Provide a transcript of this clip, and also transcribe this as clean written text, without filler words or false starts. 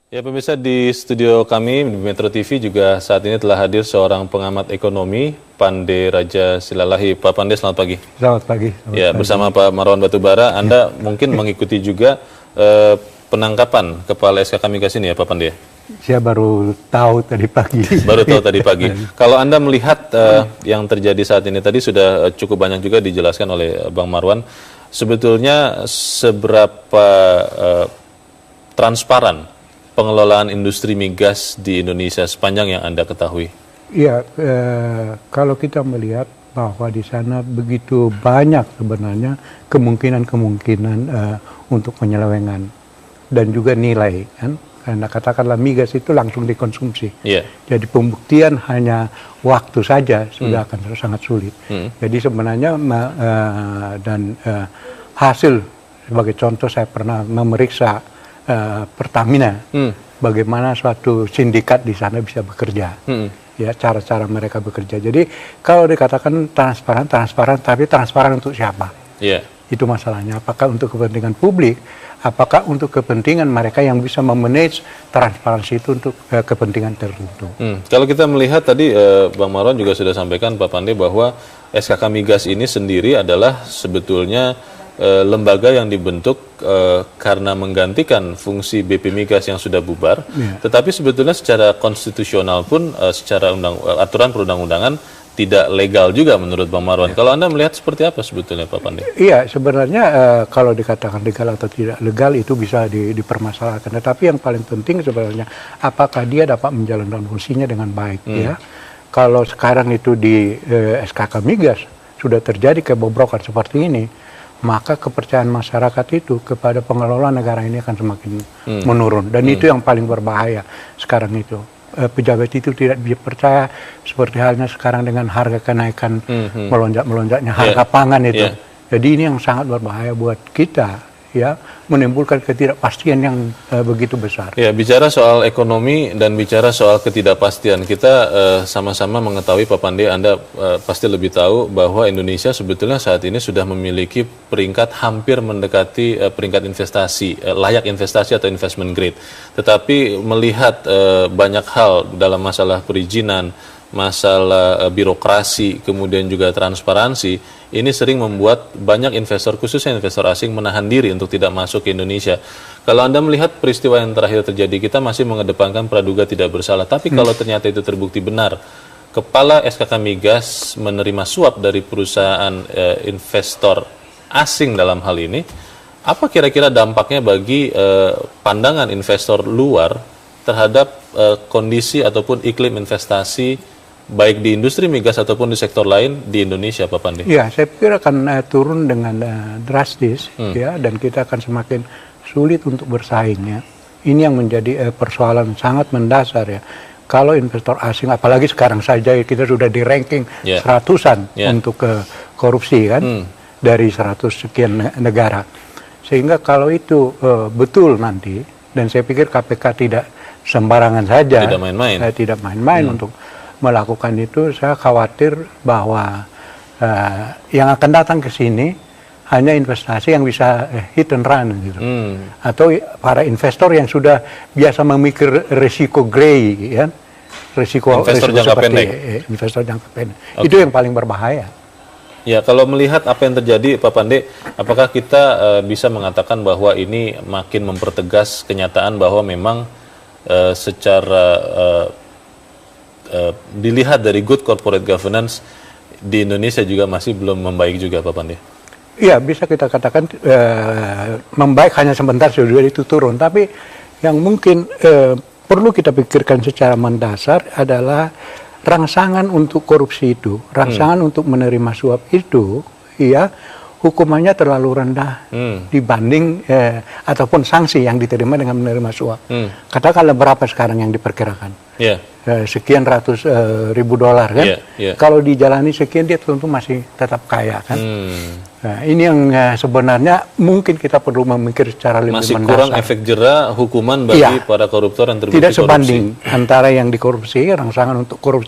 Ya pemirsa, di studio kami di Metro TV juga saat ini telah hadir seorang pengamat ekonomi, Pande Raja Silalahi. Pak Pande, selamat pagi. Selamat pagi. Bersama Pak Marwan Batubara, Anda mungkin mengikuti juga penangkapan Kepala SKK Migas ini ya Pak Pande? Saya baru tahu tadi pagi. Baru tahu tadi pagi. Kalau Anda melihat yang terjadi saat ini tadi sudah cukup banyak juga dijelaskan oleh Bang Marwan. Sebetulnya seberapa transparan pengelolaan industri migas di Indonesia sepanjang yang Anda ketahui? Iya, kalau kita melihat bahwa di sana begitu banyak sebenarnya kemungkinan untuk penyelewengan dan juga nilai, kan? Karena katakanlah migas itu langsung dikonsumsi. Yeah. Jadi pembuktian hanya waktu saja sudah akan sangat sulit. Jadi sebenarnya hasil sebagai contoh saya pernah memeriksa Pertamina, bagaimana suatu sindikat di sana bisa bekerja, ya cara-cara mereka bekerja. Jadi kalau dikatakan transparan, tapi transparan untuk siapa? Yeah. Itu masalahnya. Apakah untuk kepentingan publik? Apakah untuk kepentingan mereka yang bisa memanage transparansi itu untuk kepentingan tertentu? Kalau kita melihat tadi Bang Marwan juga sudah sampaikan Pak Pande bahwa SKK Migas ini sendiri adalah sebetulnya lembaga yang dibentuk karena menggantikan fungsi BP Migas yang sudah bubar, tetapi sebetulnya secara konstitusional pun secara aturan perundang-undangan tidak legal juga menurut Bang Marwan. Kalau Anda melihat seperti apa sebetulnya Pak Pande? Iya, sebenarnya kalau dikatakan legal atau tidak legal itu bisa dipermasalahkan. Tetapi yang paling penting sebenarnya apakah dia dapat menjalankan fungsinya dengan baik. Ya. Kalau sekarang itu di SKK Migas sudah terjadi kebobrokan seperti ini, maka kepercayaan masyarakat itu kepada pengelola negara ini akan semakin menurun. Dan itu yang paling berbahaya sekarang itu. Pejabat itu tidak dipercaya seperti halnya sekarang dengan harga kenaikan melonjak-melonjaknya harga pangan itu. Jadi ini yang sangat berbahaya buat kita, ya, menimbulkan ketidakpastian yang begitu besar. Ya, bicara soal ekonomi dan bicara soal ketidakpastian, kita sama-sama mengetahui Pak Pande, Anda pasti lebih tahu bahwa Indonesia sebetulnya saat ini sudah memiliki peringkat hampir mendekati peringkat investasi, layak investasi atau investment grade. Tetapi melihat banyak hal dalam masalah perizinan, masalah birokrasi, kemudian juga transparansi, ini sering membuat banyak investor, khususnya investor asing, menahan diri untuk tidak masuk ke Indonesia. Kalau Anda melihat peristiwa yang terakhir terjadi, kita masih mengedepankan praduga tidak bersalah. Tapi kalau ternyata itu terbukti benar, Kepala SKK Migas menerima suap dari perusahaan investor asing dalam hal ini, apa kira-kira dampaknya bagi pandangan investor luar terhadap kondisi ataupun iklim investasi baik di industri migas ataupun di sektor lain di Indonesia, Pak Pande? Ya, saya pikir akan turun dengan drastis, ya, dan kita akan semakin sulit untuk bersaing, ya. Ini yang menjadi persoalan sangat mendasar, ya. Kalau investor asing, apalagi sekarang saja kita sudah di ranking seratusan untuk korupsi, kan, dari 100 sekian negara. Sehingga kalau itu betul nanti, dan saya pikir KPK tidak sembarangan saja, tidak main-main untuk melakukan itu, saya khawatir bahwa yang akan datang ke sini hanya investasi yang bisa hit and run gitu. Atau para investor yang sudah biasa memikir risiko grey, ya, risiko jangka pendek. Investor jangka pendek. Okay. Itu yang paling berbahaya. Ya, kalau melihat apa yang terjadi Pak Pande, apakah kita bisa mengatakan bahwa ini makin mempertegas kenyataan bahwa memang secara dilihat dari good corporate governance di Indonesia juga masih belum membaik juga, Pak Pande? Iya, bisa kita katakan membaik hanya sebentar, sudah itu turun. Tapi yang mungkin perlu kita pikirkan secara mendasar adalah rangsangan untuk korupsi itu, rangsangan untuk menerima suap itu, ya, hukumannya terlalu rendah dibanding ataupun sanksi yang diterima dengan menerima suap. Katakanlah berapa sekarang yang diperkirakan? Sekian ratus ribu dolar, kan? Kalau dijalani sekian, dia tentu masih tetap kaya, kan? Nah, ini yang sebenarnya mungkin kita perlu memikir secara lebih mendasar. Masih kurang efek jera hukuman bagi para koruptor yang terbukti tidak sebanding korupsi antara yang dikorupsi, rangsangan untuk korupsi